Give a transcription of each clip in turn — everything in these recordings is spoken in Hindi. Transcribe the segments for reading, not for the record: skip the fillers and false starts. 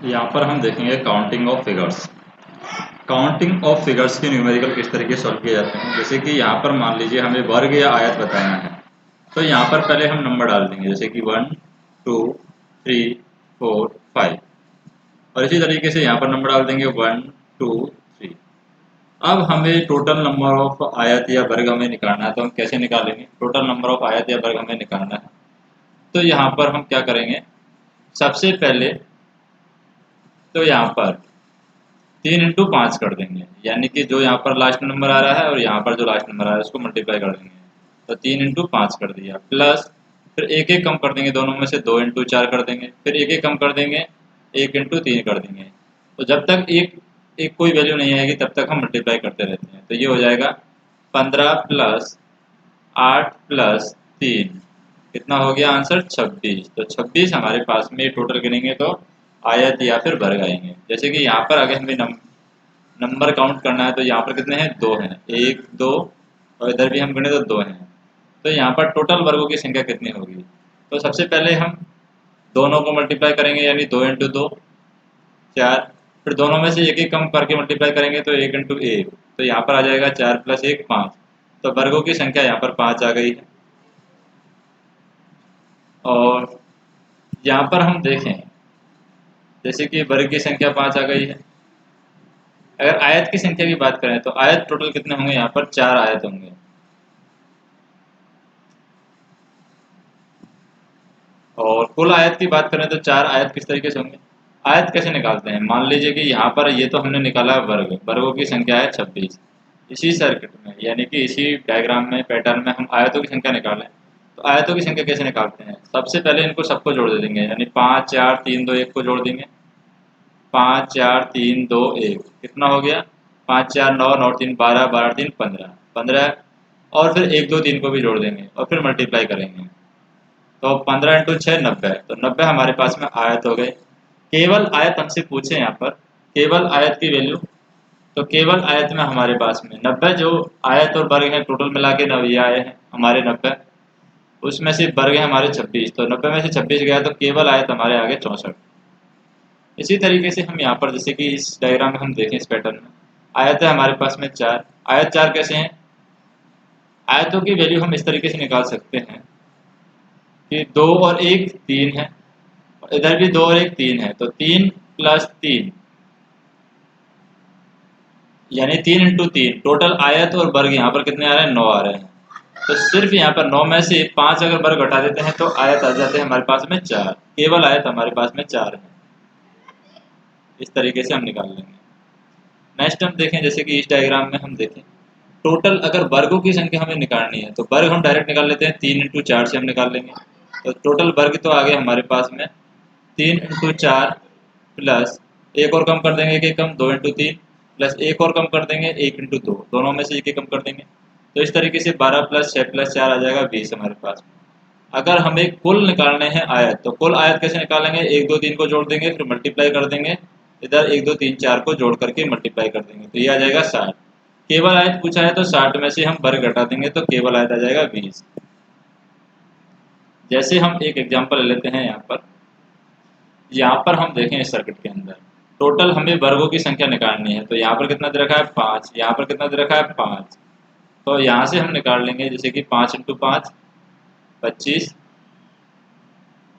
यहाँ पर हम देखेंगे counting of figures. Counting of figures के न्यूमेरिकल किस तरीके से सॉल्व किए जाते हैं। जैसे कि यहाँ पर मान लीजिए हमें वर्ग या आयत बताना है, तो यहाँ पर पहले हम नंबर डाल देंगे, जैसे कि 1 2 3 4 5, और इसी तरीके से यहाँ पर नंबर डाल देंगे 1 2 3। अब हमें टोटल नंबर ऑफ आयत या वर्ग हमें निकालना है, तो हम कैसे निकालेंगे। टोटल नंबर ऑफ आयत या वर्ग हमें निकालना है, तो यहाँ पर हम क्या करेंगे, सबसे पहले तो यहाँ पर 3 × 5 कर देंगे, यानी कि जो यहाँ पर लास्ट नंबर आ रहा है और यहाँ पर जो लास्ट नंबर आ रहा है उसको मल्टीप्लाई कर देंगे। तो 3 × 5 कर दिया, प्लस फिर एक एक कम कर देंगे, दोनों में से 2 × 4 कर देंगे, फिर एक एक कम कर देंगे, 1 × 3 कर देंगे। तो जब तक एक एक कोई वैल्यू नहीं आएगी तब तक हम मल्टीप्लाई करते रहते हैं। तो ये हो जाएगा 15 + 8 + 3, कितना हो गया आंसर 26। तो 26 हमारे पास में टोटल गिनेंगे तो आयत या फिर वर्ग आएंगे। जैसे कि यहाँ पर अगर हमें नंबर काउंट करना है, तो यहाँ पर कितने हैं, 2 हैं, 1 2, और इधर भी हम गिने तो 2 हैं। तो यहाँ पर टोटल वर्गों की संख्या कितनी होगी। तो सबसे पहले हम दोनों को मल्टीप्लाई करेंगे, यानी 2 × 2 4, फिर दोनों में से एक एक कम करके मल्टीप्लाई करेंगे तो 1 × 1, तो यहाँ पर आ जाएगा 4 + 1 5। तो वर्गों की संख्या यहाँ पर 5 आ गई है। और यहाँ पर हम देखें, जैसे कि वर्ग की संख्या 5 आ गई है। अगर आयत की संख्या की बात करें तो आयत टोटल कितने होंगे, यहाँ पर 4 आयत होंगे। और कुल आयत की बात करें तो 4 आयत किस तरीके से होंगे। आयत कैसे निकालते हैं, मान लीजिए कि यहाँ पर ये तो हमने निकाला वर्ग, वर्गों की संख्या है 26। इसी सर्किट में यानी कि इसी डायग्राम में, पैटर्न में हम आयतों की संख्या निकालें, तो आयतों की संख्या कैसे निकालते हैं। सबसे पहले इनको सबको जोड़ दे देंगे, यानी 5 4 3 2 1 को जोड़ देंगे। 5 4 3 2 1 कितना हो गया, 5 4 9 9 3 12 12 3 15 15, और फिर 1 2 3 को भी जोड़ देंगे और फिर मल्टीप्लाई करेंगे। तो 15 × 6 90, तो 90 हमारे पास में आयत हो गए। केवल आयत हमसे पूछे यहाँ पर, केवल आयत की वैल्यू, तो केवल आयत में हमारे पास में 90, जो आयत और वर्ग हैं टोटल मिला के ये आए हैं हमारे 90, उसमें से वर्ग है हमारे 26, तो 90 में से 26 गया तो केवल आयत हमारे आगे 64। इसी तरीके से हम यहाँ पर, जैसे कि इस डायग्राम में हम देखें, इस पैटर्न में आयत है हमारे पास में 4। आयत 4 कैसे हैं, आयतों की वैल्यू हम इस तरीके से निकाल सकते हैं कि 2 और 1 3 है, और इधर भी 2 और 1 3 है, तो 3 + 3, यानी 3 × 3 टोटल आयत और वर्ग यहाँ पर कितने आ रहे हैं, 9 आ रहे हैं। तो सिर्फ यहाँ पर 9 में से 5 अगर वर्ग हटा देते हैं तो आयत आ जाते हैं हमारे पास में 4, केवल आयत हमारे पास में 4 है। इस तरीके से हम निकाल लेंगे। नेक्स्ट हम देखें, जैसे कि इस डायग्राम में हम देखें, टोटल अगर वर्गों की संख्या हमें निकालनी है तो वर्ग हम डायरेक्ट निकाल लेते हैं, 3 × 4 से हम निकाल लेंगे। तो टोटल वर्ग तो आ गए हमारे पास में 3 × 4, प्लस एक और कम कर देंगे, एक एक कम, 2 × 3, प्लस एक और कम कर देंगे, 1 × 2, दोनों में से एक एक कम कर देंगे। तो इस तरीके से 12 + 6 + 4 आ जाएगा 20 हमारे पास में। अगर हमें कुल निकालने हैं आयत, तो कुल आयत कैसे निकालेंगे, 1 2 3 को जोड़ देंगे, फिर मल्टीप्लाई कर देंगे, इधर 1 2 3 4 को जोड़ करके मल्टीप्लाई कर देंगे, तो ये आ जाएगा 60। केवल आयत पूछा है तो 60 में से हम वर्ग घटा देंगे तो केवल आयत आ जाएगा 20। जैसे हम एक एग्जांपल ले लेते हैं, यहाँ पर हम देखें इस सर्किट के अंदर टोटल हमें वर्गों की संख्या निकालनी है, तो यहाँ पर कितना दे रखा है 5, यहाँ पर कितना दे रखा है 5, तो यहाँ से हम निकाल लेंगे, जैसे कि 5 × 5 25,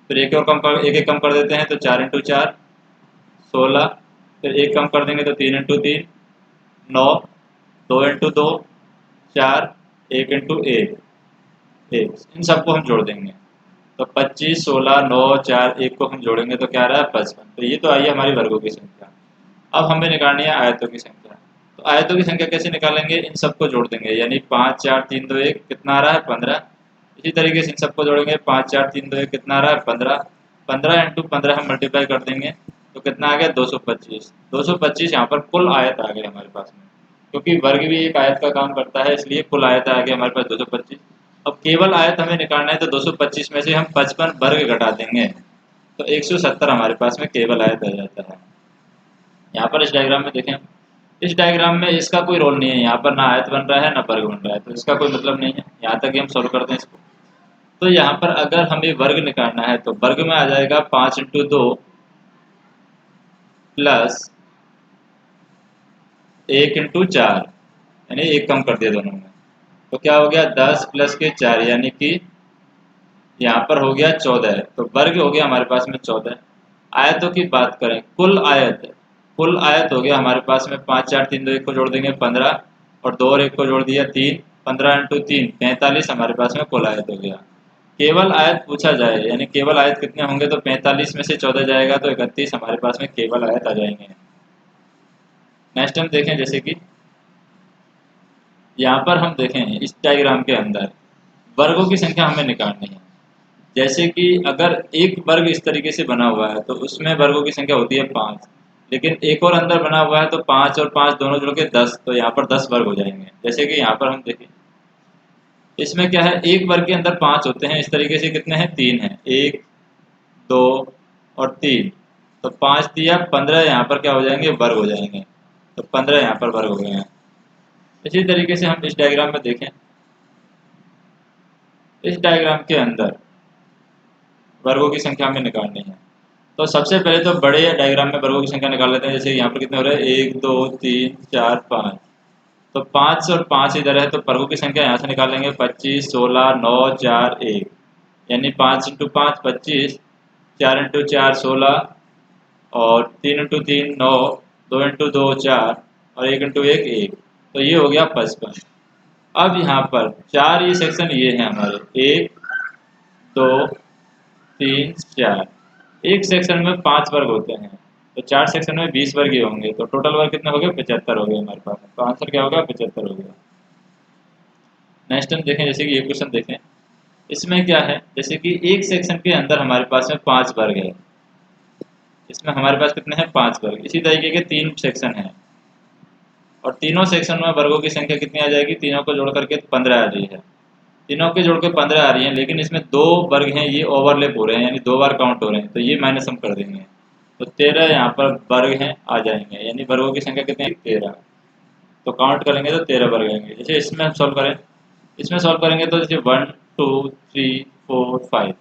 फिर एक एक कम कर देते हैं तो 4 × 4 16, फिर एक कम कर देंगे तो 3 × 3 9, 2 × 2 4, 1 × 1 1, इन सबको हम जोड़ देंगे। तो 25 16 9 4 1 को हम जोड़ेंगे तो क्या आ रहा है 55। तो ये तो आई है हमारी वर्गों की संख्या। अब हमें निकालनी है आयतों की संख्या। तो आयतों की संख्या कैसे निकालेंगे, इन सबको जोड़ देंगे, यानी 5 4 3 2 1 कितना आ रहा है 15। इसी तरीके से इन सबको जोड़ेंगे, 5 4 3 2 1 कितना आ रहा है 15। 15 × 15 हम मल्टीप्लाई कर देंगे तो कितना आ गया 225। 225 यहाँ पर कुल आयत आ गए हमारे पास में, क्योंकि वर्ग भी एक आयत का काम करता है, इसलिए कुल आयत आ गया हमारे पास 225। अब केवल आयत हमें निकालना है, तो 225 में से हम 55 वर्ग घटा देंगे तो 170 हमारे पास में केवल आयत आ जाता है। यहाँ पर इस डायग्राम में देखें, इस डायग्राम में इसका कोई रोल नहीं है, यहाँ पर ना आयत बन रहा है ना वर्ग बन रहा है, तो इसका कोई मतलब नहीं है। यहाँ तक ही हम सॉल्व करते हैं इसको। तो यहाँ पर अगर हमें वर्ग निकालना है तो वर्ग में आ जाएगा 5 × 2 प्लस 1 × 4, यानी 1 कम कर दिया दोनों में, तो क्या हो गया 10 प्लस के 4, यानी कि यहाँ पर हो गया 14। तो वर्ग हो गया हमारे पास में 14। आयतों की बात करें, कुल आयत हो गया हमारे पास में 5 4 3 2 1 को जोड़ देंगे 15, और 2 और 1 को जोड़ दिया 3, 15 × 3 45 हमारे पास में कुल आयत हो गया। केवल आयत पूछा जाए, यानी केवल आयत कितने होंगे, तो 45 में से 14 जाएगा तो 31 हमारे पास में केवल आयत आ जाएंगे। नेक्स्ट हम देखें, जैसे कि यहाँ पर हम देखें इस डायग्राम के अंदर वर्गों की संख्या हमें निकालनी है। जैसे कि अगर एक वर्ग इस तरीके से बना हुआ है तो उसमें वर्गों की संख्या होती है 5, लेकिन एक और अंदर बना हुआ है तो 5 और 5 दोनों जुड़ के 10, तो यहाँ पर 10 वर्ग हो जाएंगे। जैसे कि यहाँ पर हम देखें, इसमें क्या है, एक वर्ग के अंदर 5 होते हैं, इस तरीके से कितने हैं, 3 हैं, 1 2 और 3, तो 5 दिया 15, यहाँ पर क्या हो जाएंगे, वर्ग हो जाएंगे, तो 15 यहाँ पर वर्ग हो गए हैं। इसी तरीके से हम इस डायग्राम में देखें, इस डायग्राम के अंदर वर्गों की संख्या हमें निकालनी है। तो सबसे पहले तो बड़े डायग्राम में वर्गों की संख्या निकाल लेते हैं। जैसे यहाँ पर कितने हो रहे हैं, 1 2 3 4 5, तो 5 और 5 इधर है, तो वर्गों की संख्या यहाँ से निकालेंगे 25 16 9 4 1, यानी 5 × 5 25, 4 × 4 16, और 3 × 3 9, 2 × 2 4, और 1 × 1 1, तो ये हो गया 55। अब यहाँ पर 4 ये सेक्शन ये हैं हमारे, 1 2 3 4, एक सेक्शन में 5 वर्ग होते हैं, तो 4 सेक्शन में 20 वर्ग ही होंगे, तो टोटल वर्ग कितने हो गए, 75 हो गए हमारे पास। तो आंसर क्या होगा, 75 हो गया। नेक्स्ट हम देखें, जैसे कि ये क्वेश्चन देखें, इसमें क्या है, जैसे कि एक सेक्शन के अंदर हमारे पास में 5 वर्ग है, इसमें हमारे पास कितने हैं, 5 वर्ग। इसी तरीके के 3 सेक्शन हैं, और तीनों सेक्शन में वर्गों की संख्या कितनी आ जाएगी, तीनों को जोड़ करके 15 आ रही है, तीनों के जोड़ के 15 आ रही है, लेकिन इसमें 2 वर्ग हैं ये ओवरलैप हो रहे हैं, यानी 2 बार काउंट हो रहे हैं, तो ये माइनस हम कर देंगे, तो 13 यहाँ पर वर्ग हैं आ जाएंगे, यानी वर्गों की संख्या कितनी है, 13। तो काउंट करेंगे तो 13 वर्ग आएंगे। जैसे इसमें हम सॉल्व करें, इसमें सॉल्व करेंगे तो जैसे 1 2 3 4 5,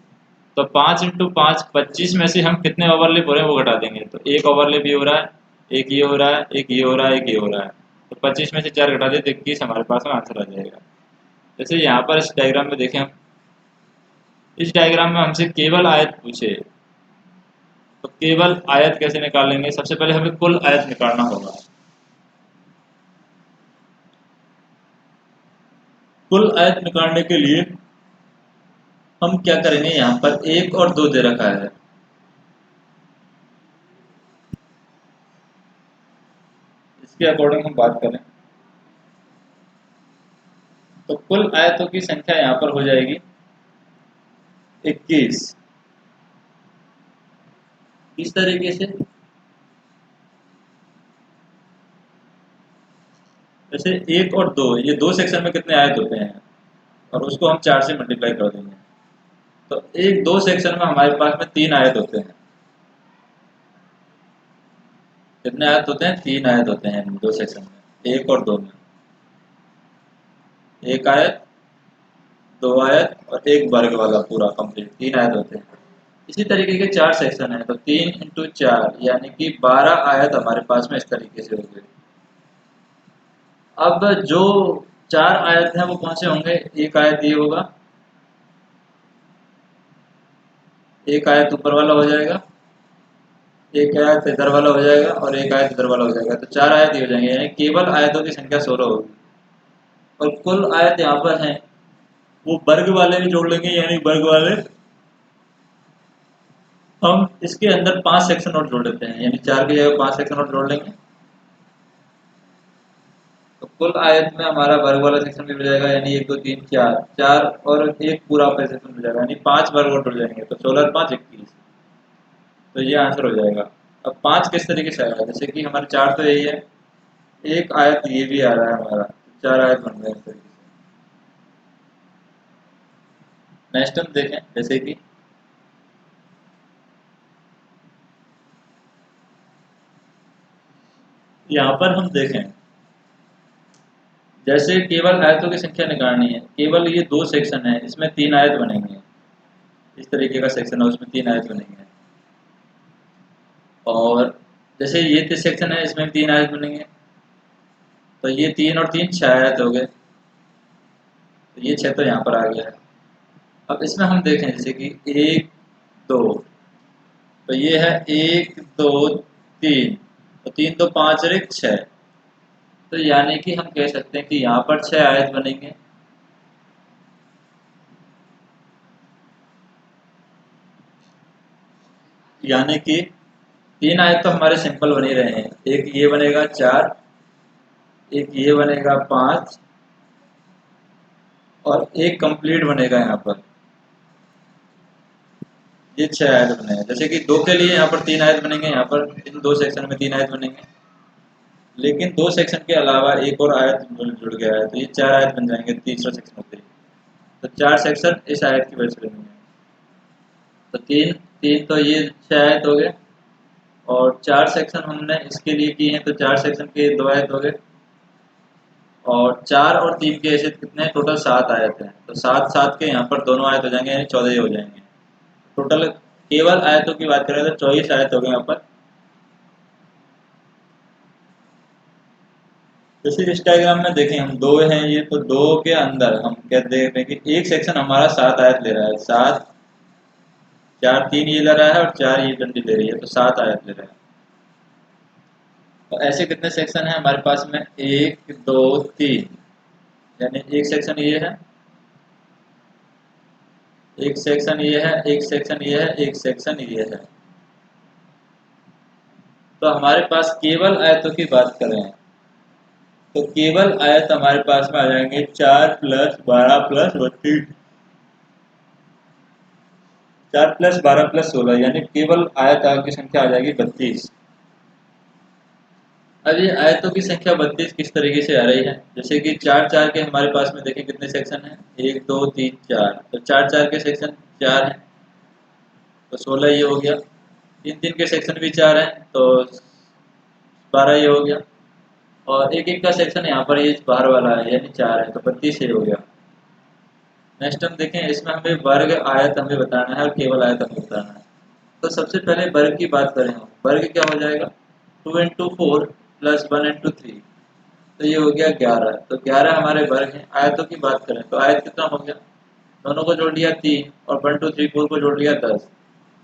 तो 5 × 5 25 में से हम कितने ओवरलैप हो रहे हैं वो घटा देंगे, तो एक ओवरलैप ये हो रहा है, एक ये हो रहा है, एक ये हो रहा है, एक ये हो रहा है, तो 25 में से 4 घटा दे तो 21 हमारे पास में आंसर आ जाएगा। जैसे यहाँ पर इस डायग्राम में देखें, हम इस डायग्राम में हमसे केवल आयत पूछे, तो केवल आयत कैसे निकालेंगे, सबसे पहले हमें कुल आयत निकालना होगा। कुल आयत निकालने के लिए हम क्या करेंगे, यहाँ पर 1 और 2 दे रखा है, इसके अकॉर्डिंग हम बात करें तो कुल आयतों की संख्या यहाँ पर हो जाएगी 21। इस तरीके से जैसे 1 और 2, ये 2 सेक्शन में कितने आयत होते हैं, और उसको हम 4 से मल्टीप्लाई कर देंगे, तो 1 2 सेक्शन में हमारे पास में 3 आयत होते हैं। कितने आयत होते हैं, 3 आयत होते हैं 2 सेक्शन में, 1 और 2 में, 1 आयत 2 आयत और 1 वर्ग वाला पूरा कंप्लीट, 3 आयत होते हैं। इसी तरीके के 4 सेक्शन है, तो 3 × 4 यानी कि 12 आयत हमारे पास में इस तरीके से होंगे। अब जो 4 आयत हैं वो कौन से होंगे, एक आयत ये होगा, एक आयत ऊपर वाला हो जाएगा, एक आयत इधर वाला हो जाएगा, और एक आयत इधर वाला हो जाएगा, तो 4 आयत ये हो जाएंगे, यानी केवल आयतों की संख्या 16 होगी। और कुल आयत यहाँ पर है वो वर्ग वाले भी जोड़ लेंगे, यानी वर्ग वाले हम इसके अंदर 5 सेक्शन और जोड़ लेते हैं, यानी 4 की जगह 5 सेक्शन और जोड़ लेंगे, तो कुल आयत में हमारा वर्ग वाला सेक्शन भी मिल जाएगा, यानी 1 2 3 4 4 और एक पूरा आपका सेक्शन मिल जाएगा, यानी 5 वर्ग और जुड़ जाएंगे, तो 16 और 5 21, तो ये आंसर हो जाएगा। अब 5 किस तरीके से आएगा, जैसे कि हमारे 4 तो यही है, एक आयत ये भी आ रहा है हमारा, 4 आयत बन गए इस तरीके से। नेक्स्ट हम देखें, जैसे कि यहाँ पर हम देखें, जैसे केवल आयतों की संख्या निकालनी है, केवल ये 2 सेक्शन है, इसमें 3 आयत बनेंगे, इस तरीके का सेक्शन है उसमें 3 आयत बनेंगे, और जैसे ये तीस सेक्शन है, इसमें 3 आयत बनेंगे, तो ये 3 और 3 6 आयत हो गए, तो ये 6 तो यहाँ पर आ गया है। अब इसमें हम देखें जैसे कि 1 2, तो ये है 1 2 3, तो 3 2 5 और 1 6, तो यानी कि हम कह सकते हैं कि यहाँ पर 6 आयत बनेंगे। यानी कि 3 आयत तो हमारे सिंपल बन ही रहे हैं, एक ये बनेगा 4, एक ये बनेगा 5 और एक कंप्लीट बनेगा यहाँ पर, ये 6 आयत बनेगा। जैसे कि 2 के लिए यहाँ पर 3 आयत बनेंगे, यहाँ पर इन 2 सेक्शन में 3 आयत बनेंगे, लेकिन 2 सेक्शन के अलावा एक और आयत जुड़ गया है, तो ये 4 आयत बन जाएंगे तीसरा सेक्शन होते ही। तो 4 सेक्शन इस आयत की वजह से बनेंगे, तो 3 3 तो ये 6 आयत हो गए, और 4 सेक्शन हमने इसके लिए किए हैं, तो 4 सेक्शन के 2 आयत हो गए, और 4 और 3 के ऐसे कितने टोटल 7 आयत हैं, तो 7 7 के यहाँ पर दोनों आयत हो जाएंगे, यानी 14 हो जाएंगे। टोटल केवल आयतों की बात करें तो 24 आयत हो गए यहाँ पर। जैसे इस डायग्राम में देखें हम 2 हैं ये, तो 2 के अंदर हम क्या देख रहे हैं कि एक सेक्शन हमारा 7 आयत ले रहा है, 7 4 3 ये ले रहा है और 4 ये डंडी ले रही है, तो 7 आयत ले रहा है। तो ऐसे कितने सेक्शन हैं हमारे पास में, 1 2 3, यानी एक सेक्शन ये है, एक सेक्शन ये है, एक सेक्शन ये है, एक सेक्शन ये है। तो हमारे पास केवल आयतों की बात करें तो केवल आयत हमारे पास में आ जाएंगे 4 प्लस 12 प्लस 32, 4 प्लस 12 प्लस 16, यानी केवल आयत की संख्या आ जाएगी 32। अब ये आयतों की संख्या 32 किस तरीके से आ रही है, जैसे कि 4 4 के हमारे पास में देखें कितने सेक्शन हैं, 1 2 3 4, तो 4 4 के सेक्शन 4 हैं, तो 16 ये हो गया, 3 3 के सेक्शन भी 4 हैं, तो 12 ये हो गया, और एक एक का सेक्शन यहाँ पर ये बाहर वाला है यानी 4 है, तो 32 ये हो गया। नेक्स्ट हम देखें, इसमें हमें वर्ग आयत हमें बताना है और केवल आयत हमें बताना है। तो सबसे पहले वर्ग की बात करें हम, वर्ग क्या हो जाएगा, 2 इंटू 4 प्लस 1 इंटू 3, तो ये हो गया 11, तो 11 हमारे वर्ग हैं। आयतों की बात करें तो आयत कितना हो गया, दोनों को जोड़ लिया 3 और 1 2 3 4 को जोड़ लिया 10,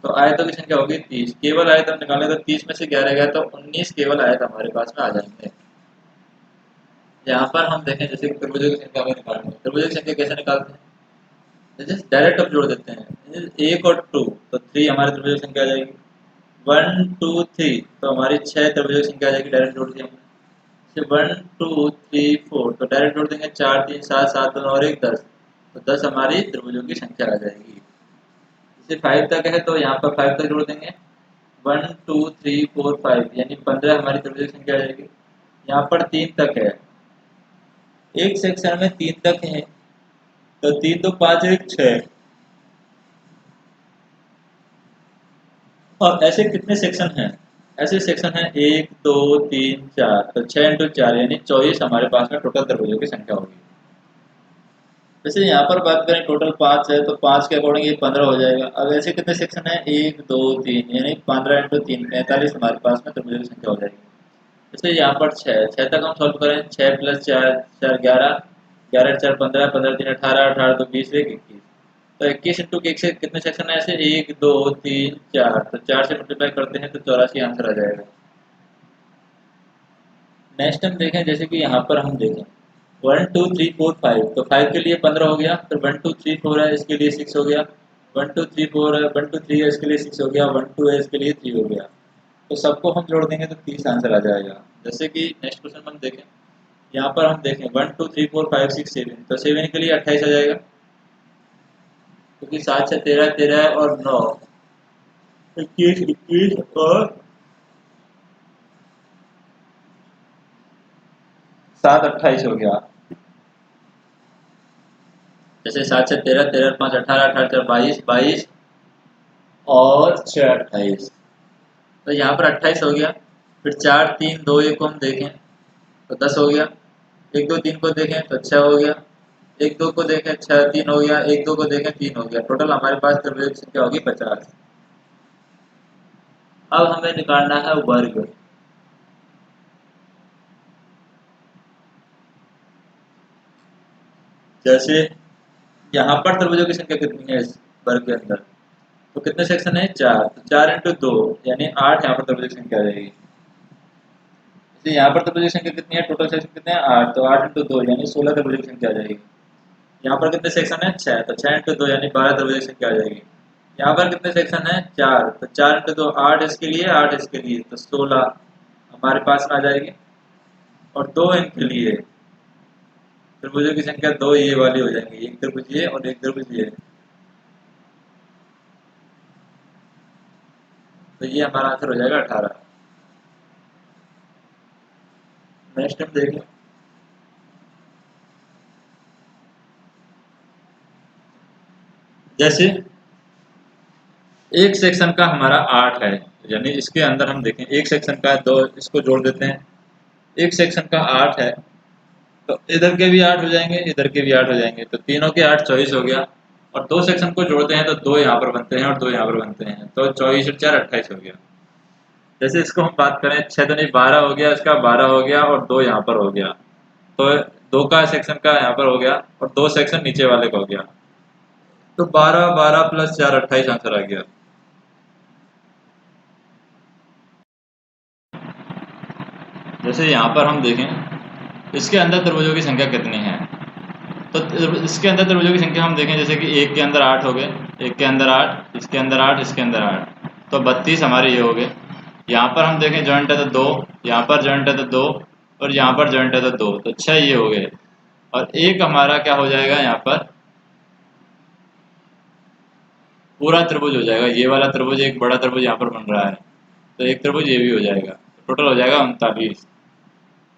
तो आयतों की संख्या होगी 30। केवल आयत हम निकालें तो 30 में से 11 गया तो 19 केवल आयत हमारे पास में आ जाएंगे। यहाँ पर हम देखें जैसे कि त्रिभुजों की संख्या हमें निकालनी है, त्रिभुजों की संख्या कैसे निकालते हैं, जैसे डायरेक्ट अब जोड़ देते हैं, 1 और 2 तो 3 हमारे त्रिभुजों की संख्या आ जाएगी, 1 2 3 तो हमारी 6 त्रिभुजों की संख्या आ जाएगी, डायरेक्ट जोड़ दिया हमने। 1 2 3 4 तो डायरेक्ट जोड़ देंगे, 4 3 7 7 2 और 1 10, तो 10 हमारी त्रिभुजों की संख्या आ जाएगी। जैसे 5 तक है तो यहाँ पर 5 तक जोड़ देंगे, 1 2 3 4 5 यानी 15 हमारी त्रिभुजों की संख्या आ जाएगी। यहाँ पर 3 तक है, एक सेक्शन में 3 तक है, तो 3 2 5 1 6, और ऐसे कितने सेक्शन हैं, ऐसे सेक्शन हैं 1 2 3 4, तो 6 इंटू 4 यानी 24 हमारे पास में टोटल त्रिभुजों की संख्या होगी। वैसे यहाँ पर बात करें टोटल 5 है, तो 5 के अकॉर्डिंग ये 15 हो जाएगा। अब ऐसे कितने सेक्शन है, 1 2 3 यानी 15 इंटू 3 45 हमारे पास में त्रिभुजों की संख्या हो जाएगी। जैसे यहाँ पर 6 तक हम सॉल्व करें, 6 प्लस 4 4 11, 11 4 15, 15 3 18, 18 तो 20 1 21, तो 21 इंटू के 1 से कितने सेक्शन है, ऐसे 1 2 3 4, तो 4 से मल्टीप्लाई करते हैं तो 84 आंसर आ जाएगा। नेक्स्ट हम देखें जैसे कि यहाँ पर हम देखें 1 2 3 4 5, तो 5 के लिए 15 हो गया, फिर 1 2 3 4 है इसके लिए 6 हो गया, 1 2 3 4 है, 1 2 3 है इसके लिए 6 हो गया, 1 2 है इसके लिए 3 हो गया, तो सबको हम जोड़ देंगे तो 30 आंसर आ जाएगा। जैसे कि नेक्स्ट क्वेश्चन हम देखें, यहाँ पर हम देखें 1 2 3 4 5 6 7, तो 7 के लिए 28 आ जाएगा, क्योंकि 7 से 13 13 और 9 21 21 और 7 28 हो गया। जैसे 7 से 13 13 5 18, 18 4 22 22 और 6 28, तो यहाँ पर 28 हो गया। फिर 4 3 2 1 को हम देखें तो 10 हो गया, 1 2 3 को देखें तो 6 हो गया, 1 2 को देखें 6 3 हो गया, 1 2 को देखें 3 हो गया, टोटल हमारे पास त्रिभुजों की संख्या होगी 50। अब हमें निकालना है वर्ग। जैसे यहाँ पर त्रिभुजों की संख्या कितनी है इस वर्ग के अंदर, तो कितने सेक्शन है, 4, तो 4 × 2 यानी 8 यहाँ पर त्रिभुजों की संख्या आ जाएगी। जैसे यहाँ पर त्रिभुजों की संख्या कितनी है, टोटल सेक्शन कितने हैं 8, तो 8 × 2 यानी 16 त्रिभुजों की संख्या आ जाएगी। यहाँ पर कितने सेक्शन है, 6, तो 6 × 2 यानी 12 त्रिभुजों की संख्या आ जाएगी। यहाँ पर कितने सेक्शन है, 4, तो 4 × 2 8 इसके लिए, 8 इसके लिए, तो 16 हमारे पास आ जाएगी। और 2 इनके लिए, त्रिभुजों की संख्या 2 ये वाली हो जाएंगी, एक त्रिभुज ये और एक त्रिभुज ये, तो ये हमारा आंसर हो जाएगा 18। नेक्स्ट हम देखें, जैसे एक सेक्शन का हमारा 8 है, यानी इसके अंदर हम देखें एक सेक्शन का 2, इसको जोड़ देते हैं। एक सेक्शन का 8 है, तो इधर के भी 8 हो जाएंगे, इधर के भी 8 हो जाएंगे, तो तीनों के 8 24 हो गया। और 2 सेक्शन को जोड़ते हैं तो 2 यहाँ पर बनते हैं और 2 यहाँ पर बनते हैं, तो 24 और 4 28 हो गया। जैसे इसको हम बात करें, 6 दूनी 12 हो गया, इसका 12 हो गया और 2 यहाँ पर हो गया, तो 2 का सेक्शन का यहाँ पर हो गया और 2 सेक्शन नीचे वाले का हो गया, तो 12 12 + 4 28 आंसर आ गया। जैसे यहाँ पर हम देखें इसके अंदर त्रिभुजों की संख्या कितनी है, तो इसके अंदर त्रिभुजों की संख्या हम देखें, जैसे कि एक के अंदर 8 हो गए, एक के अंदर 8, इसके अंदर 8, इसके अंदर 8, तो 32 हमारे ये हो गए। यहाँ पर हम देखें जॉइंट है तो 2, यहाँ पर जॉइंट है तो 2, और यहाँ पर जॉइंट है तो 2, तो 6 ये हो गए। और एक हमारा क्या हो जाएगा, यहाँ पर पूरा त्रिभुज हो जाएगा, ये वाला त्रिभुज एक बड़ा त्रिभुज यहाँ पर बन रहा है, तो एक त्रिभुज ये भी हो जाएगा, टोटल हो जाएगा 39।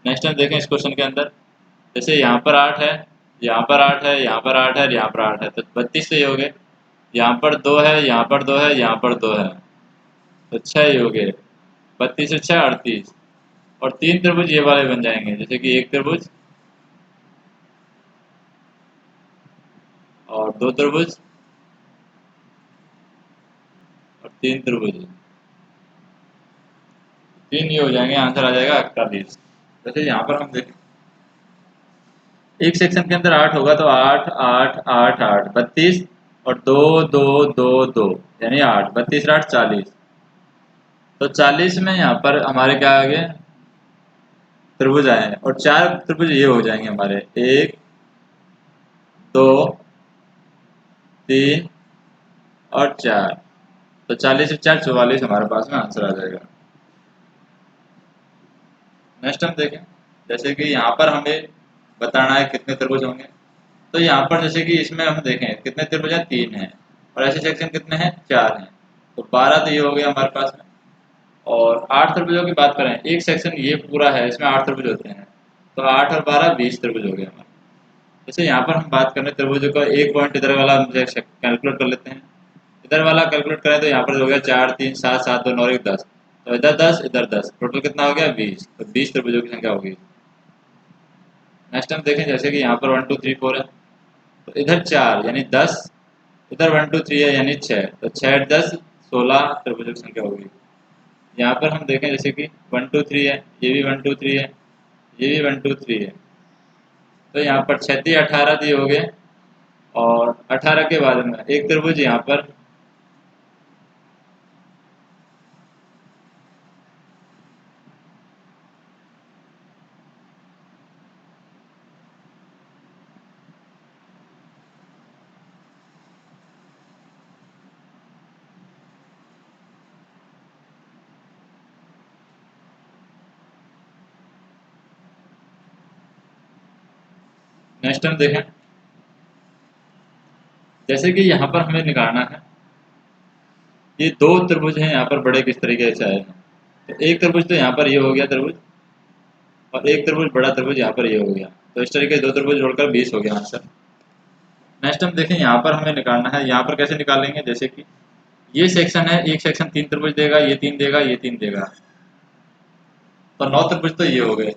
नेक्स्ट हम देखें इस क्वेश्चन के अंदर, जैसे यहाँ पर 8 है, यहाँ पर 8 है, यहाँ पर 8 है और यहाँ पर 8 है, तो 32 से ये हो गए। यहाँ पर 2 है, यहाँ पर 2 है, यहाँ पर 2 है, तो 6 ये हो गए। 32 से 6 38, और 3 त्रिभुज ये वाले बन जाएंगे, जैसे कि एक त्रिभुज और 2 त्रिभुज और 3 त्रिभुज, 3 ये हो जाएंगे, आंसर आ जाएगा 41। जैसे यहाँ पर हम देखें एक सेक्शन के अंदर 8 होगा, तो 8 8 8 8 32 और 2 2 2 2 यानी 8, 32 8 40, तो 40 में यहाँ पर हमारे क्या आ गए, त्रिभुज आए हैं, और 4 त्रिभुज ये हो जाएंगे हमारे, 1 2 3 और 4, तो 40 से 4 44 हमारे पास में आंसर आ जाएगा। नेक्स्ट हम देखें, जैसे कि यहाँ पर हमें बताना है कितने त्रिभुज होंगे, तो यहाँ पर जैसे कि इसमें हम देखें कितने त्रिभुज हैं, 3 हैं, और ऐसे सेक्शन कितने हैं, 4 हैं, तो 12 तो ये हो गया हमारे पास में। और 8 त्रिभुजों की बात करें, एक सेक्शन ये पूरा है, इसमें 8 त्रिभुज होते हैं, तो 8 और 12 20 त्रिभुज हो गए हमारे। जैसे यहाँ पर हम बात करें त्रिभुजों का, एक पॉइंट इधर वाला हम कैलकुलेट कर लेते हैं, इधर वाला कैलकुलेट करें तो यहाँ पर हो गया 4 3 7 7 2 9 1 10, तो इधर 10 इधर 10, टोटल कितना हो गया 20, तो 20 त्रिभुजों की संख्या होगी। नेक्स्ट हम देखें, जैसे कि यहाँ पर 1 2 3 4 है, तो इधर 4 यानी 10, इधर 1 2 3 है यानी 6, तो 6 10 16 त्रिभुजों की संख्या होगी। यहाँ पर हम देखें जैसे कि 1 2 3 है, ये भी 1 2 3 है, ये भी 1 2 3 है, तो यहाँ पर 36 18 दिए हो गए, और 18 के बाद में एक त्रिभुज यहाँ पर, नेक्स्ट हम देखें, जैसे कि यहाँ पर हमें निकालना है, ये 2 त्रिभुज हैं यहाँ पर बड़े किस तरीके से आए हैं, तो एक त्रिभुज तो यहाँ पर ये हो गया त्रिभुज, और एक त्रिभुज बड़ा त्रिभुज यहाँ पर ये हो गया, तो इस तरीके से 2 त्रिभुज जोड़कर 20 हो गया आंसर। नेक्स्ट हम देखें, यहाँ पर हमें निकालना है, यहाँ पर कैसे निकालेंगे, जैसे कि ये सेक्शन है, एक सेक्शन 3 त्रिभुज देगा, ये 3 देगा, ये 3 देगा, तो 9 त्रिभुज तो ये हो गए।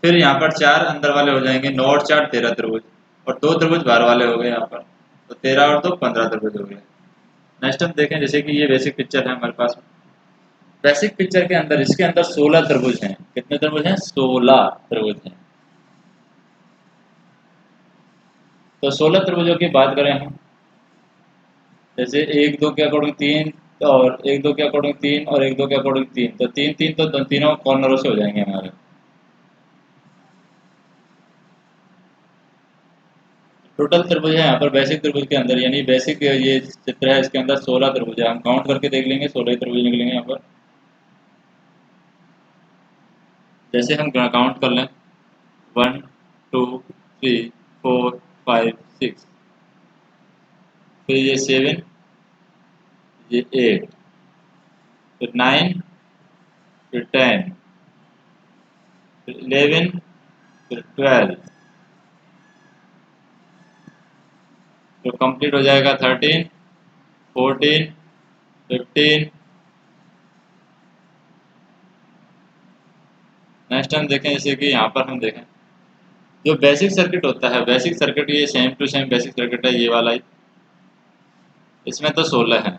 फिर यहाँ पर 4 अंदर वाले हो जाएंगे, 9 और 4 13 त्रिभुज, और 2 त्रिभुज बाहर वाले हो गए यहाँ पर, तो 13 और 2 15 त्रिभुज हो गए। नेक्स्ट हम देखें, जैसे कि ये बेसिक पिक्चर है हमारे पास, बेसिक पिक्चर के अंदर इसके अंदर 16 त्रिभुज हैं, कितने त्रिभुज हैं, 16 त्रिभुज हैं। तो 16 त्रिभुजों की बात करें हम, जैसे 1 2 के अकॉर्डिंग 3, और 1 2 के अकॉर्डिंग 3, और 1 2 के अकॉर्डिंग 3, तो 3 3 तो तीनों कॉर्नरों से हो जाएंगे हमारे। टोटल त्रिभुज है यहाँ पर बेसिक त्रिभुज के अंदर, यानी बेसिक ये चित्र है, इसके अंदर 16 त्रिभुज है। हम काउंट करके देख लेंगे, 16 त्रिभुज निकलेंगे यहाँ पर। जैसे हम काउंट कर लें, 1 2 3 4 5 6, फिर ये 7, ये 8, फिर 9, फिर 10, फिर 11, फिर 12, तो कंप्लीट हो जाएगा 13, 14, 15। नेक्स्ट हम देखें, जैसे कि यहाँ पर हम देखें जो बेसिक सर्किट होता है, बेसिक सर्किट ये same to same basic circuit है, ये वाला ही। इसमें तो 16 है,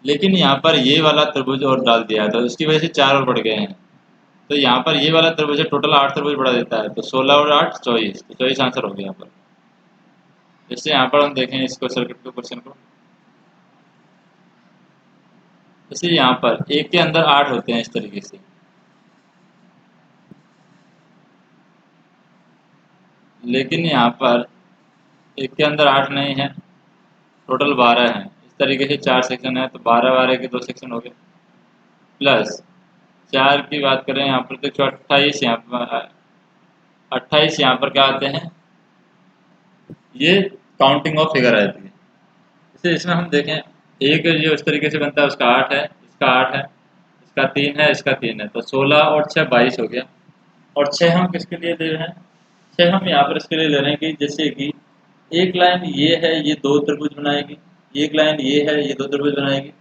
लेकिन यहाँ पर ये वाला त्रिभुज और डाल दिया है, तो इसकी वजह से 4 और बढ़ गए हैं। तो यहाँ पर ये वाला त्रिभुज है, टोटल 8 त्रिभुज बढ़ा देता है, तो 16 और 8 24, तो 24 आंसर हो गया यहाँ पर। जैसे यहाँ पर हम देखें इसको, सर्किट को, क्वेश्चन को, जैसे यहाँ पर एक के अंदर 8 होते हैं इस तरीके से, लेकिन यहाँ पर एक के अंदर 8 नहीं है, टोटल 12 है। इस तरीके से 4 सेक्शन है, तो 12 12 के 2 सेक्शन हो गए, प्लस 4 की बात करें यहाँ पर, तो 28 यहाँ पर, 28 यहाँ पर क्या आते हैं, ये काउंटिंग ऑफ फिगर आती है। जैसे इसमें हम देखें, एक जो इस तरीके से बनता है उसका 8 है, इसका 8 है, इसका 3 है, इसका 3 है, तो 16 और 6 22 हो गया। और 6 हम किसके लिए दे रहे हैं, 6 हम यहाँ पर इसके लिए ले रहे हैं कि जैसे कि एक लाइन ये है, ये 2 त्रिभुज बनाएगी, एक लाइन ये है, ये 2 त्रिभुज बनाएगी,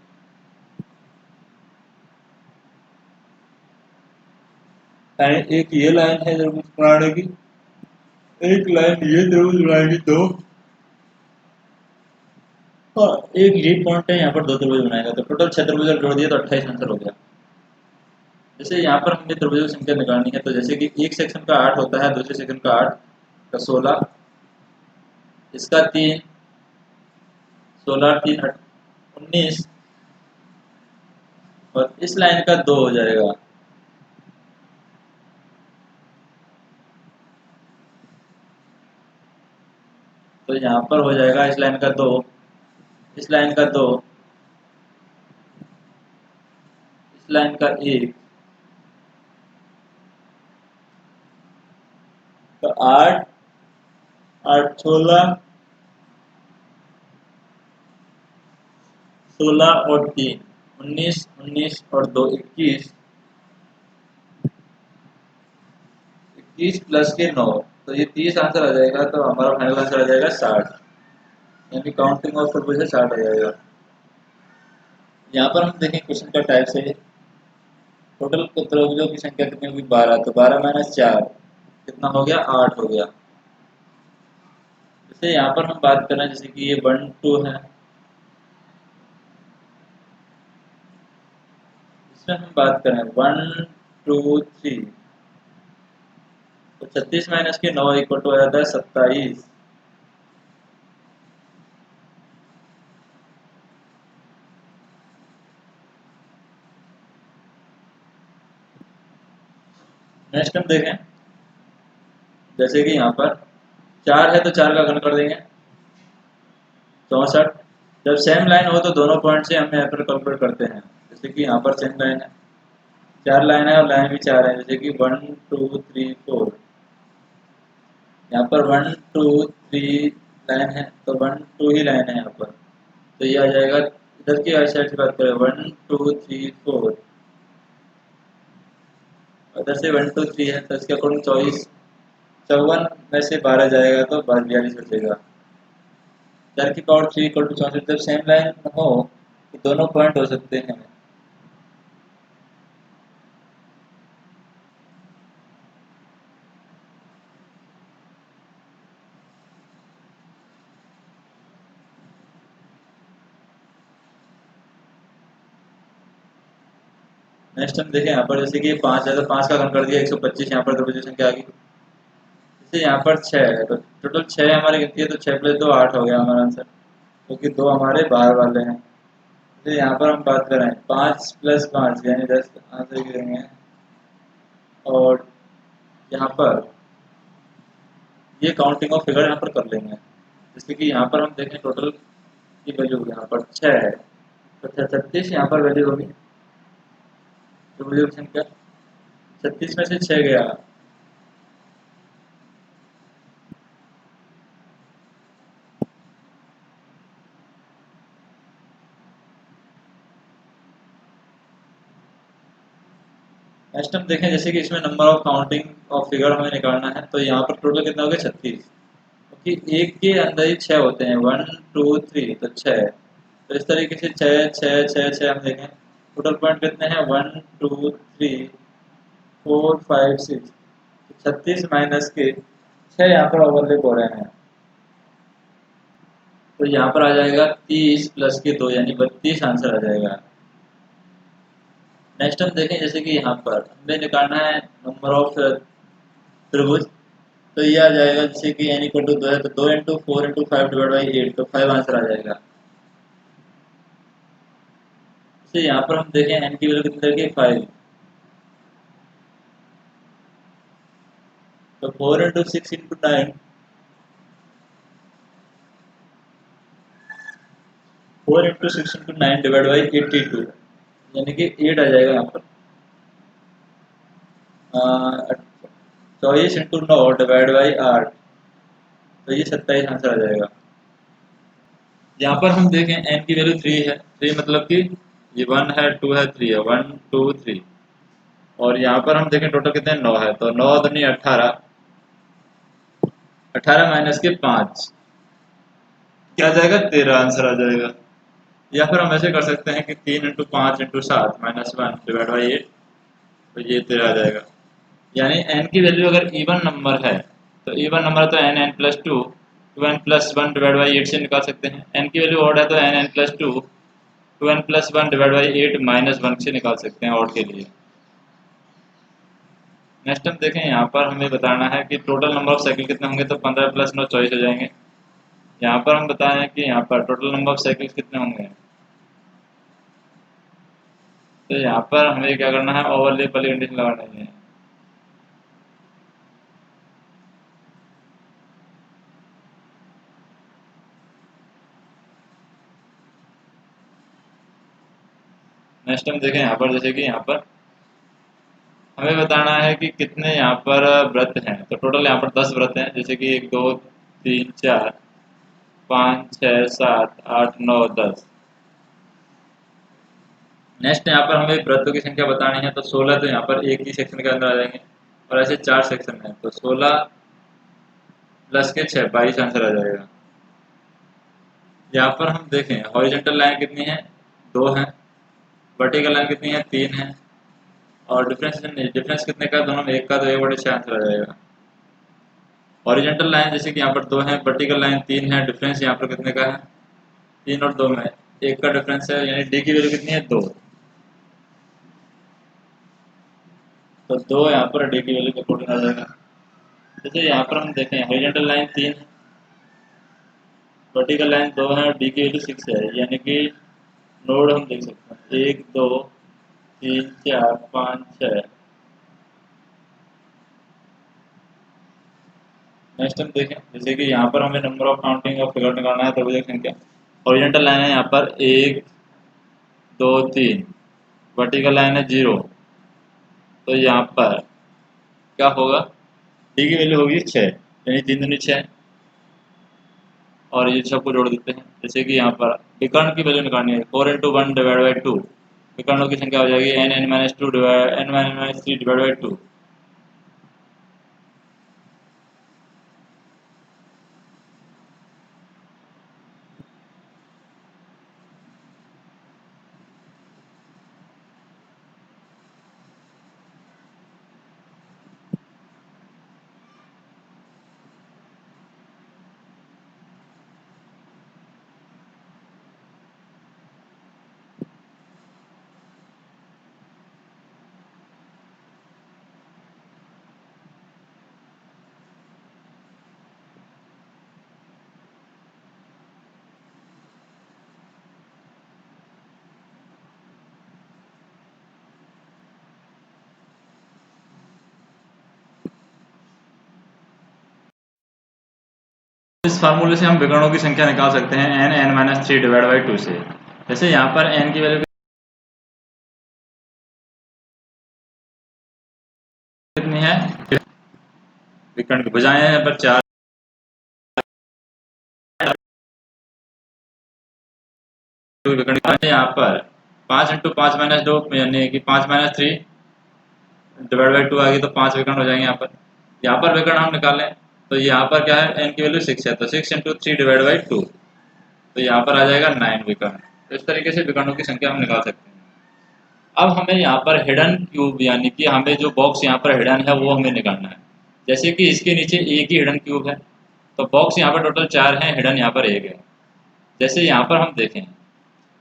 एक ये लाइन है त्रिभुज बनाने की, एक लाइन ये त्रिभुज बनाएगी 2, और एक ये पॉइंट है यहाँ पर 2 त्रिभुज बनाएगा, तो टोटल 6 त्रिभुज जोड़ दिया, तो 28 आंसर हो गया। जैसे यहाँ पर हमें त्रिभुजों की संख्या निकालनी है, तो जैसे कि एक सेक्शन का 8 होता है, दूसरे सेक्शन का 8, का 16, इसका 3, 16 3 19, और इस लाइन का 2 हो जाएगा, तो यहाँ पर हो जाएगा इस लाइन का 2, इस लाइन का 2, इस लाइन का 1, तो 8 8 16, 16 और 3 19, 19 और 2 21, 21 प्लस के 9, तो ये 30 आंसर आ जाएगा, तो हमारा फाइनल आंसर आ जाएगा 60, यानी काउंटिंग ऑफ त्रिभुज से 60 आ जाएगा। यहाँ पर हम देखें क्वेश्चन का टाइप से, टोटल त्रिभुजों की संख्या कितनी होगी, 12, तो 12 माइनस 4 कितना हो गया, 8 हो गया। जैसे यहाँ पर हम बात करें, जैसे कि ये 1 2 है, इसमें हम बात करें 1 2 3, तो 36 माइनस के 9 इक्वल टू आ जाता है 27। नेक्स्ट हम देखें, जैसे कि यहाँ पर 4 है, तो 4 का घन कर देंगे 64। जब सेम लाइन हो तो दोनों पॉइंट से हम यहाँ पर कैलकुलेट करते हैं, जैसे कि यहाँ पर सेम लाइन है, 4 लाइन है और लाइन भी 4 है, जैसे कि 1 2 3 4, यहाँ पर 1 2 3 लाइन है, तो 1 2 ही लाइन है यहाँ पर, तो ये आ जाएगा। इधर की साइड से बात करें, 1 2 3 4, उधर से 1 2 3 है, तो इसके अकॉर्डिंग 24, 54 में से 12 जाएगा, तो 42 बचेगा। 4 की पावर 3 इक्वल टू 64, जब सेम लाइन हो तो दोनों पॉइंट हो सकते हैं। नेक्स्ट हम देखें यहाँ पर, जैसे कि 5 है, तो 5 का घन कर दिया 125, यहाँ पर त्रिभुज संख्या आ गई। जैसे यहाँ पर 6 है तो टोटल 6 हमारी गिनती है, तो 6 प्लस 2 8 हो गया हमारा आंसर, क्योंकि दो हमारे बाहर वाले हैं। तो यहाँ पर हम बात करें 5 प्लस 5 यानी 10 आंसर गिनेंगे। और यहाँ पर ये काउंटिंग ऑफ फिगर यहाँ पर कर लेंगे। जैसे कि यहाँ पर हम देखें टोटल की वैल्यू यहाँ पर 6 है, तो 36 यहाँ पर वैल्यू होगी, तो वैल्यू की संख्या 36 में से 6 गया। नेक्स्ट हम देखें जैसे कि इसमें number of counting of figure हमें निकालना है, तो यहाँ पर टोटल कितना हो गया 36, क्योंकि एक के अंदर ही 6 होते हैं, 1 2 3, तो 6। तो इस तरीके से 6 6 6 6 हम देखें टोटल पॉइंट कितने हैं, 1 2 3 4 5 6, 36 माइनस के 6 यहाँ पर ओवरलेप हो रहे हैं, तो यहाँ पर आ जाएगा 30 प्लस के 2 यानी 32 आंसर आ जाएगा। नेक्स्ट हम देखें जैसे कि यहाँ पर हमें निकालना है नंबर ऑफ त्रिभुज, तो ये आ जाएगा जैसे कि n इक्वल टू 2 है, तो 2 इंटू 4 इंटू 5 डिवाइड बाई 8, तो 5 आंसर आ जाएगा। जैसे यहाँ पर हम देखें n की वैल्यू कितनी लगी 5, तो 4 into 6 into 9, 4 into 6 into 9 divide by 82, यानी कि 8 आ जाएगा यहाँ पर। 24 इंटू 9 डिवाइड बाई 8, तो ये 27 आंसर आ जाएगा। यहाँ पर हम देखें n की वैल्यू 3 है, 3 मतलब कि ये 1 है 2 है 3 है, 1 2 3। और यहाँ पर हम देखें टोटल कितने 9 है, तो 9 दूनी 18, 18 माइनस के 5 क्या आ जाएगा 13 आंसर आ जाएगा। या फिर हम ऐसे कर सकते हैं कि 3 into 5 into 7 minus 1 divide by 8, तो ये 13 आ जाएगा। यानी n की वैल्यू अगर इवन नंबर है, तो इवन नंबर है तो n n plus two, 2n plus 1 divide by 8 से निकाल सकते हैं। n की वैल्यू ऑड है तो n n plus two, 2n plus 1 divide by 8 minus 1 से निकाल सकते हैं ऑड के लिए। नेक्स्ट हम देखें यहाँ पर हमें बताना है कि टोटल नंबर ऑफ साइकिल कितने होंगे, तो 15 प्लस 9 24 हो जाएंगे। यहाँ पर हम बताएं कि यहाँ पर टोटल नंबर ऑफ साइकिल कितने होंगे, तो यहाँ पर हमें क्या करना है, ओवरलैप वाली कंडीशन लगानी है। नेक्स्ट हम देखें यहाँ पर जैसे कि यहाँ पर हमें बताना है कि कितने यहाँ पर व्रत हैं, तो टोटल यहाँ पर 10 व्रत हैं, जैसे कि 1 2 3 4 5 6 7 8 9 10। नेक्स्ट यहाँ पर हमें व्रतों की संख्या बतानी है, तो 16 तो यहाँ पर एक ही सेक्शन के अंदर आ जाएंगे, और ऐसे 4 सेक्शन हैं, तो 16 प्लस के 6 22 आंसर आ जाएगा। यहाँ पर हम देखें हॉरिजॉन्टल लाइन कितनी है, 2 है, वर्टिकल लाइन कितनी है, 3 है, और डिफरेंस डिफरेंस कितने का दोनों में, एक का, तो 1/6 आंसर आ जाएगा। हॉरिजॉन्टल लाइन जैसे कि यहाँ पर 2 है, वर्टिकल लाइन 3 है, डिफरेंस यहाँ पर कितने का है, 3 और 2 में एक का डिफरेंस है, यानी डी की वैल्यू कितनी है 2, तो 2 यहाँ पर डी की वैल्यू के अकॉर्डिंग आ जाएगा। जैसे यहाँ पर हम देखें हॉरिजॉन्टल लाइन 3 है, वर्टिकल लाइन 2 है, और डी की वैल्यू 6 है, यानी कि नोड हम देख सकते हैं 1 2 3 4 5 6। नेक्स्ट हम देखें जैसे कि यहाँ पर हमें number of counting of figure निकालना है, तो वो देखें क्या, हॉरिजॉन्टल लाइन है यहाँ पर 1 2 3, वर्टिकल लाइन है 0, तो यहाँ पर क्या होगा, डी की वैल्यू होगी 6, यानी 3 दूनी 6, और ये सबको जोड़ देते हैं। जैसे कि यहाँ पर विकर्ण की वैल्यू निकालनी है, 4 इंटू 1 डिवाइड बाई 2, विकर्णों की संख्या हो जाएगी n n minus 2 divide n minus 3 divide by 2। इस फार्मूले से हम विकर्णों की संख्या निकाल सकते हैं n n minus 3 divide by 2 से। जैसे यहाँ पर n की वैल्यू कितनी है, विकर्ण की भुजाएं हैं यहाँ पर 4, विकर्ण यहाँ पर 5 इंटू 5 माइनस 2 यानी कि 5 माइनस 3 डिवाइड बाई 2 आ गई, तो 5 विकर्ण हो जाएंगे। यहाँ पर विकर्ण हम निकालें तो यहाँ पर क्या है, n की वैल्यू 6 है, तो 6 इंटू 3 डिवाइड बाई 2, तो यहाँ पर आ जाएगा 9 विकर्ण। तो इस तरीके से विकर्णों की संख्या हम निकाल सकते हैं। अब हमें यहाँ पर हिडन क्यूब यानी कि हमें जो बॉक्स यहाँ पर हिडन है वो हमें निकालना है। जैसे कि इसके नीचे एक ही हिडन क्यूब है, तो बॉक्स यहाँ पर टोटल 4 हैं, हिडन यहाँ पर 1 है। जैसे यहाँ पर हम देखें,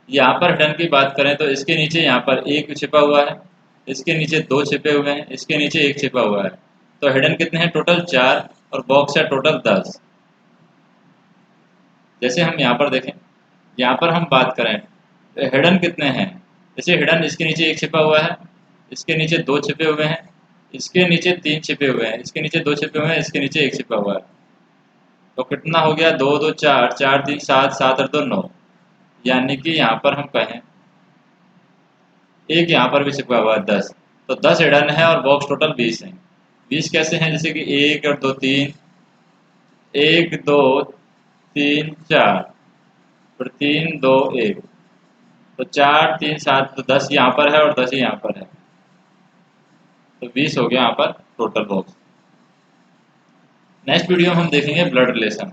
यहाँ पर हिडन की बात करें तो इसके नीचे यहाँ पर 1 छिपा हुआ है, इसके नीचे 2 छिपे हुए हैं, इसके नीचे 1 छिपा हुआ है। तो हिडन कितने हैं, टोटल 4, और बॉक्स है टोटल 10। जैसे हम यहाँ पर देखें, यहाँ पर हम बात करें हिडन कितने हैं, जैसे हिडन इसके नीचे 1 छिपा हुआ है, इसके नीचे 2 छिपे हुए हैं, इसके नीचे 3 छिपे हुए हैं, इसके नीचे 2 छिपे हुए हैं, इसके नीचे 1 छिपा हुआ है। तो कितना हो गया, 2 2 4, 4 3 7, 7 और 2 9, यानी कि यहाँ पर हम कहें एक यहाँ पर भी छिपा हुआ है 10, तो 10 हिडन है और बॉक्स टोटल 20 है। 20 कैसे हैं, जैसे कि 1 और 2 3, 1 2 3 4, फिर 3 2 1, तो 4 3 7, तो 10 यहाँ पर है और 10 ही यहाँ पर है, तो 20 हो गया यहाँ पर टोटल बॉक्स। नेक्स्ट वीडियो में हम देखेंगे ब्लड रिलेशन।